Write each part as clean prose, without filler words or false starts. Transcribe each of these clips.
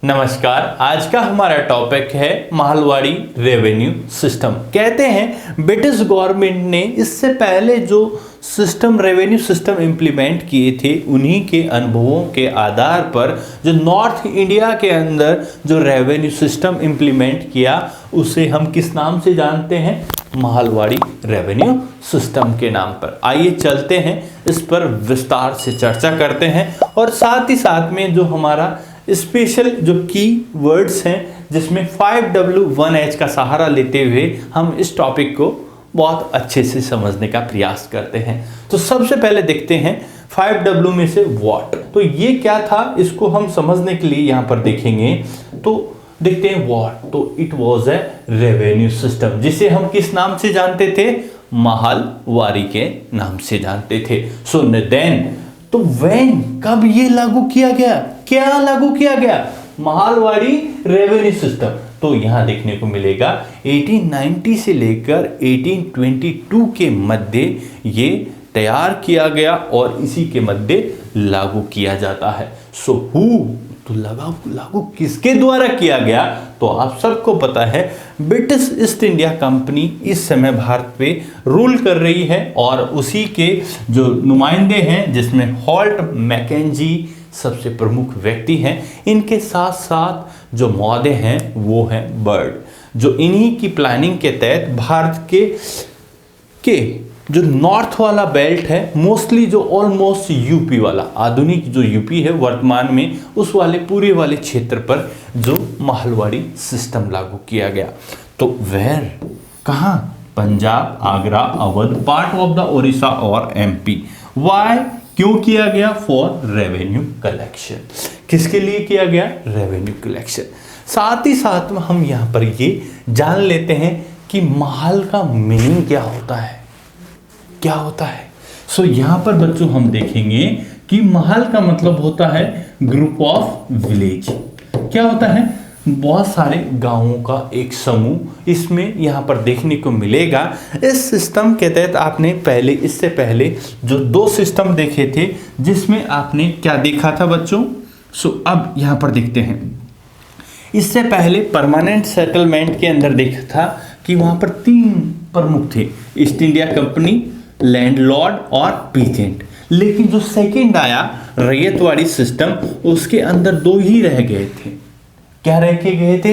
नमस्कार। आज का हमारा टॉपिक है महलवाड़ी रेवेन्यू सिस्टम। कहते हैं ब्रिटिश गवर्नमेंट ने इससे पहले जो रेवेन्यू सिस्टम इंप्लीमेंट किए थे उन्हीं के अनुभवों के आधार पर जो नॉर्थ इंडिया के अंदर जो रेवेन्यू सिस्टम इंप्लीमेंट किया उसे हम किस नाम से जानते हैं? महलवाड़ी रेवेन्यू सिस्टम के नाम पर। आइए चलते हैं, इस पर विस्तार से चर्चा करते हैं और साथ ही साथ में जो हमारा स्पेशल जो की वर्ड्स हैं जिसमें 5W1H का सहारा लेते हुए हम इस टॉपिक को बहुत अच्छे से समझने का प्रयास करते हैं। तो सबसे पहले देखते हैं 5W में से व्हाट, तो ये क्या था इसको हम समझने के लिए यहाँ पर देखेंगे। तो देखते हैं व्हाट, तो it was a revenue system जिसे हम किस नाम से जानते थे? महलवाड़ी के नाम से जानते थे। सो देन तो व्हेन, कब ये लागू किया गया? क्या लागू किया गया? Mahalwari revenue system. तो यहां देखने को मिलेगा 1890 से लेकर 1822 के मध्य ये तैयार किया गया और इसी के मध्य लागू किया जाता है। सो हु, तो लागू किसके द्वारा किया गया? तो आप सबको पता है ब्रिटिश ईस्ट इंडिया कंपनी इस समय भारत पे रूल कर रही है और उसी के जो नुमाइंदे हैं जिसमें हॉल्ट मैकेंजी सबसे प्रमुख व्यक्ति हैं, इनके साथ साथ जो मौदे हैं वो हैं बर्ड, जो इन्हीं की प्लानिंग के तहत भारत के जो नॉर्थ वाला बेल्ट है, मोस्टली जो ऑलमोस्ट यूपी वाला, आधुनिक जो यूपी है वर्तमान में, उस वाले पूरे वाले क्षेत्र पर जो महलवाड़ी सिस्टम लागू किया गया। तो वेयर, कहाँ? Punjab, Agra, Awadh, part of the Orissa और एमपी। वाई, क्यों किया गया? For revenue collection. किसके लिए किया गया? Revenue collection. साथ ही साथ में हम यहाँ पर ये जान लेते हैं कि महल का मीनिंग क्या होता है, क्या होता है। सो यहां पर बच्चों हम देखेंगे कि महल का मतलब होता है ग्रुप ऑफ विलेज। क्या होता है? बहुत सारे गांवों का एक समूह इसमें यहां पर देखने को मिलेगा। इस सिस्टम के तहत आपने इससे पहले जो दो सिस्टम देखे थे जिसमें आपने क्या देखा था बच्चों? सो अब यहां पर देखते हैं। इससे पहले परमानेंट सेटलमेंट के अंदर देखा था कि वहां पर 3 प्रमुख थे, ईस्ट इंडिया कंपनी, लैंडलॉर्ड और पीजेंट। लेकिन जो सेकंड आया रैयतवाड़ी सिस्टम, उसके अंदर 2 ही रह गए थे। क्या रह के गए थे?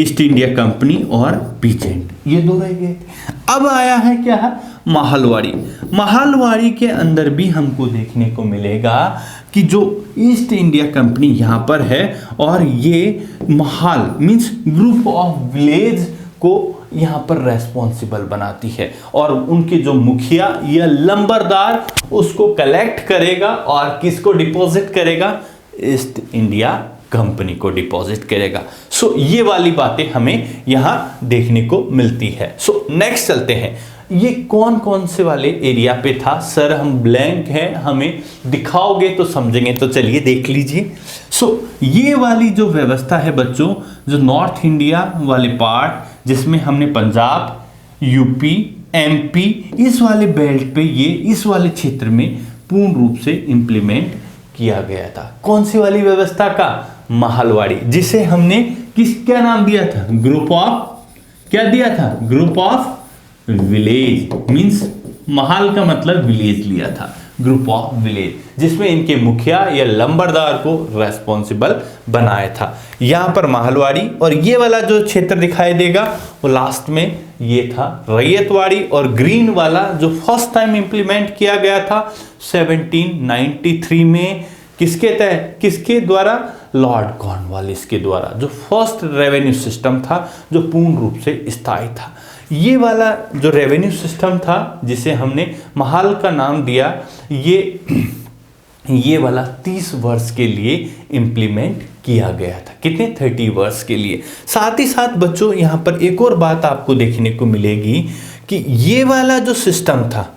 ईस्ट इंडिया कंपनी और पीजेंट, ये 2 रह गए थे। अब आया है क्या है? महलवाड़ी। महलवाड़ी के अंदर भी हमको देखने को मिलेगा कि जो ईस्ट इंडिया कंपनी यहां पर है और ये महल मींस ग्रुप ऑफ विलेज को यहां पर रेस्पॉन्सिबल बनाती है और उनके जो मुखिया या लंबरदार उसको कलेक्ट करेगा और किसको डिपॉजिट करेगा? ईस्ट इंडिया कंपनी को डिपॉजिट करेगा। सो ये वाली बातें हमें यहां देखने को मिलती है। सो नेक्स्ट चलते हैं। ये कौन कौन से वाले एरिया पे था? सर हम ब्लैंक हैं, हमें दिखाओगे तो समझेंगे। तो चलिए देख लीजिए। सो ये वाली जो व्यवस्था है बच्चों, जो नॉर्थ इंडिया वाले पार्ट जिसमें हमने पंजाब, यूपी, एमपी, इस वाले बेल्ट पे ये इस वाले क्षेत्र में पूर्ण रूप से इंप्लीमेंट किया गया था। कौन सी वाली व्यवस्था का? महलवाड़ी, जिसे हमने क्या नाम दिया था? ग्रुप ऑफ, क्या दिया था? Group of village. मींस महल का मतलब विलेज लिया था, ग्रुप ऑफ विलेज, जिसमें इनके मुखिया या लंबरदार को रेस्पॉन्सिबल बनाया था। यहां पर महलवाड़ी और ये वाला जो क्षेत्र दिखाई देगा वो लास्ट में ये था रैयतवाड़ी। और ग्रीन वाला जो फर्स्ट टाइम इंप्लीमेंट किया गया था 1793 में, किसके द्वारा? लॉर्ड कॉर्नवालिस के द्वारा, जो फर्स्ट रेवेन्यू सिस्टम था जो पूर्ण रूप से स्थायी था। ये वाला जो रेवेन्यू सिस्टम था जिसे हमने महल का नाम दिया, ये वाला 30 वर्ष के लिए इंप्लीमेंट किया गया था। कितने? 30 वर्ष के लिए। साथ ही साथ बच्चों यहाँ पर एक और बात आपको देखने को मिलेगी कि ये वाला जो सिस्टम था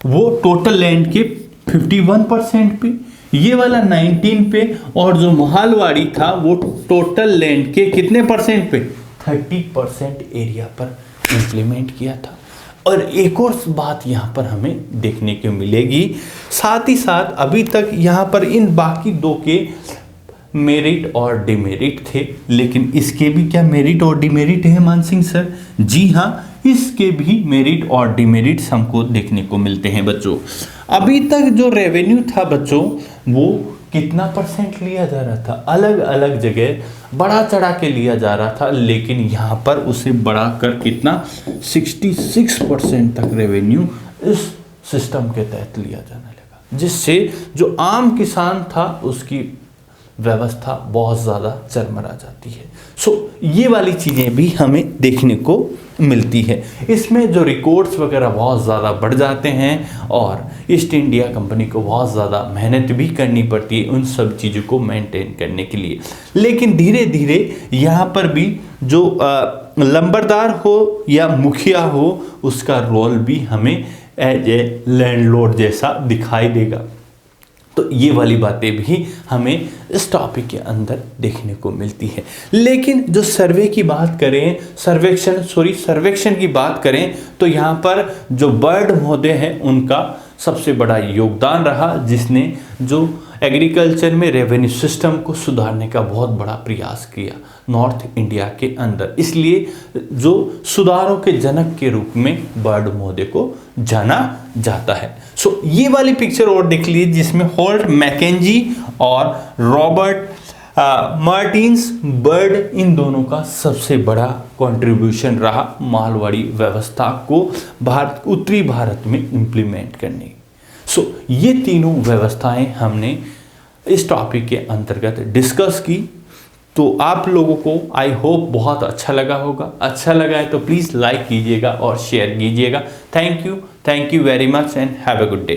वो टोटल लैंड के 51% पे, ये वाला 19 पे, और जो महलवाड़ी था वो टोटल लैंड के कितने परसेंट पे? 30% एरिया पर इंप्लीमेंट किया था। और एक और बात यहाँ पर हमें देखने को मिलेगी, साथ ही साथ अभी तक यहाँ पर इन बाकी 2 के मेरिट और डिमेरिट थे, लेकिन इसके भी क्या मेरिट और डिमेरिट है मानसिंह सर? जी हाँ, इसके भी मेरिट और डिमेरिट्स हमको देखने को मिलते हैं बच्चों। अभी तक जो रेवेन्यू था बच्चों, वो कितना परसेंट लिया जा रहा था? अलग अलग जगह बढ़ा चढ़ा के लिया जा रहा था, लेकिन यहाँ पर उसे बढ़ाकर कितना 66% तक रेवेन्यू इस सिस्टम के तहत लिया जाने लगा, जिससे जो आम किसान था उसकी व्यवस्था बहुत ज़्यादा चरमरा जाती है। ये वाली चीज़ें भी हमें देखने को मिलती है। इसमें जो रिकॉर्ड्स वगैरह बहुत ज़्यादा बढ़ जाते हैं और ईस्ट इंडिया कंपनी को बहुत ज़्यादा मेहनत भी करनी पड़ती है उन सब चीज़ों को मेंटेन करने के लिए। लेकिन धीरे धीरे यहाँ पर भी जो लंबरदार हो या मुखिया हो, उसका रोल भी हमें एज ए लैंडलॉर्ड जैसा दिखाई देगा। तो ये वाली बातें भी हमें इस टॉपिक के अंदर देखने को मिलती है। लेकिन जो सर्वे की बात करें, सर्वेक्षण की बात करें, तो यहाँ पर जो बर्ड महोदय हैं उनका सबसे बड़ा योगदान रहा, जिसने जो एग्रीकल्चर में रेवेन्यू सिस्टम को सुधारने का बहुत बड़ा प्रयास किया नॉर्थ इंडिया के अंदर। इसलिए जो सुधारों के जनक के रूप में बर्ड महोदय को जाना जाता है। ये वाली पिक्चर और देख लीजिए, जिसमें होल्ट मैकेंजी और रॉबर्ट मार्टिन्स बर्ड, इन दोनों का सबसे बड़ा कंट्रीब्यूशन रहा मालवाड़ी व्यवस्था को उत्तरी भारत में इम्प्लीमेंट करने। ये तीनों व्यवस्थाएं हमने इस टॉपिक के अंतर्गत डिस्कस की। तो आप लोगों को आई होप बहुत अच्छा लगा होगा। अच्छा लगा है तो प्लीज़ लाइक कीजिएगा और शेयर कीजिएगा। Thank you very much and have a good day.